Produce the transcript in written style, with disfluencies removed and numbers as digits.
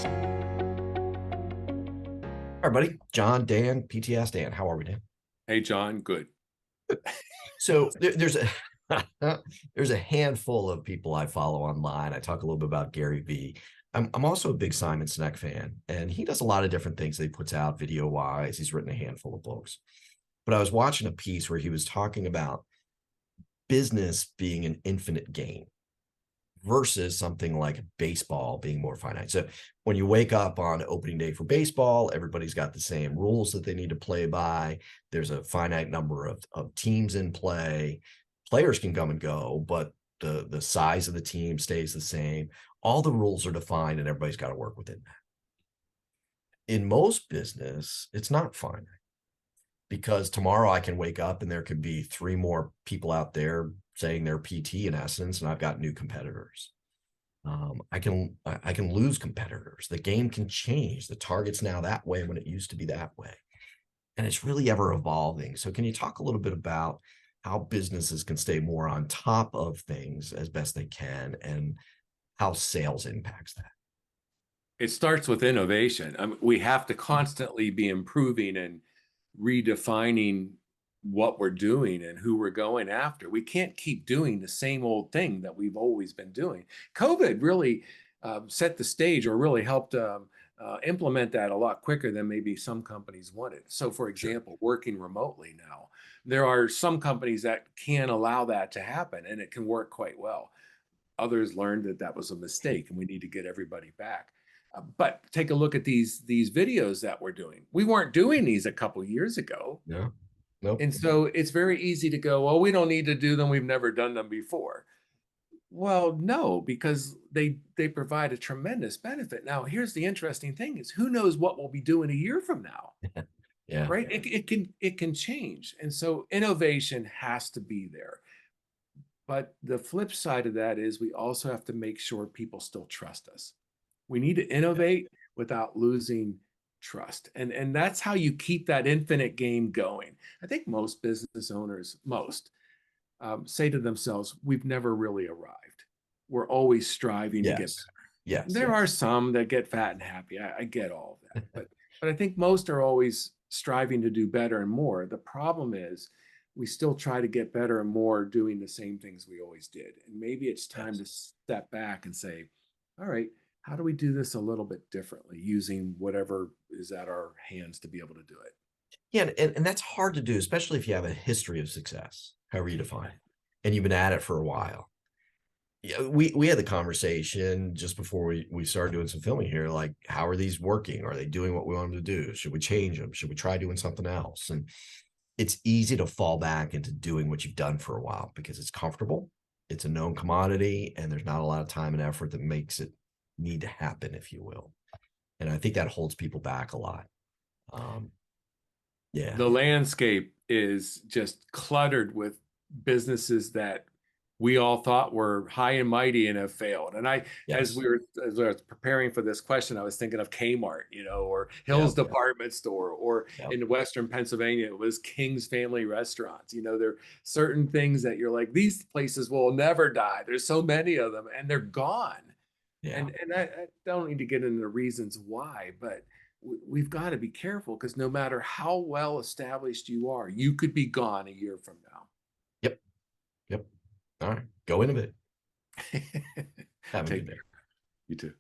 All right, buddy. John, Dan, PTS Dan. How are we, Dan? Hey, John, good. So there's a there's a handful of people I follow online. I talk a little bit about Gary Vee. I'm also a big Simon Sinek fan, and he does a lot of different things that he puts out video wise. He's written a handful of books. But I was watching a piece where he was talking about business being an infinite game versus something like baseball being more finite. So when you wake up on opening day for baseball, everybody's got the same rules that they need to play by. There's a finite number of teams in play. Players can come and go, but the size of the team stays the same. All the rules are defined and everybody's got to work within that. In most business, it's not finite because tomorrow I can wake up and there could be three more people out there saying they're PT in essence, and I've got new competitors. I can lose competitors. The game can change. The target's now that way when it used to be that way, and it's really ever evolving. So, can you talk a little bit about how businesses can stay more on top of things as best they can, and how sales impacts that? It starts with innovation. We have to constantly be improving and redefining what we're doing and who we're going after. We can't keep doing the same old thing that we've always been doing. COVID really set the stage or really helped implement that a lot quicker than maybe some companies wanted. So, for Sure. example, working remotely now, there are some companies that can allow that to happen and it can work quite well. Others learned that that was a mistake and we need to get everybody back. But take a look at these videos that we're doing. We weren't doing these a couple years ago. Yeah. Nope. And so it's very easy to go, well, we don't need to do them. We've never done them before. Well, no, because they provide a tremendous benefit. Now, here's the interesting thing is who knows what we'll be doing a year from now, Yeah. right? It can change. And so innovation has to be there. But the flip side of that is we also have to make sure people still trust us. We need to innovate without losing trust. And that's how you keep that infinite game going. I think most business owners, say to themselves, we've never really arrived. We're always striving to get Yes. better. Yes. There are Yes. some that get fat and happy. I get all of that. But I think most are always striving to do better and more. The problem is we still try to get better and more doing the same things we always did. And maybe it's time Yes. to step back and say, all right, how do we do this a little bit differently using whatever is at our hands to be able to do it? Yeah, and that's hard to do, especially if you have a history of success, however you define it, and you've been at it for a while. Yeah, we had the conversation just before we started doing some filming here, like how are these working? Are they doing what we want them to do? Should we change them? Should we try doing something else? And it's easy to fall back into doing what you've done for a while because it's comfortable, it's a known commodity, and there's not a lot of time and effort that makes it need to happen, if you will. And I think that holds people back a lot. Um, yeah, The landscape is just cluttered with businesses that we all thought were high and mighty and have failed. And yes, as I was preparing for this question, I was thinking of Kmart, or yeah, Hill's Department Store, or yeah, in Western Pennsylvania, it was King's Family Restaurants. There are certain things that you're like, these places will never die. There's so many of them, and they're gone. yeah. And I don't need to get into the reasons why, but we've got to be careful because no matter how well established you are, you could be gone a year from now. Yep, yep. All right, go innovate. Have a good Take day. care. You too.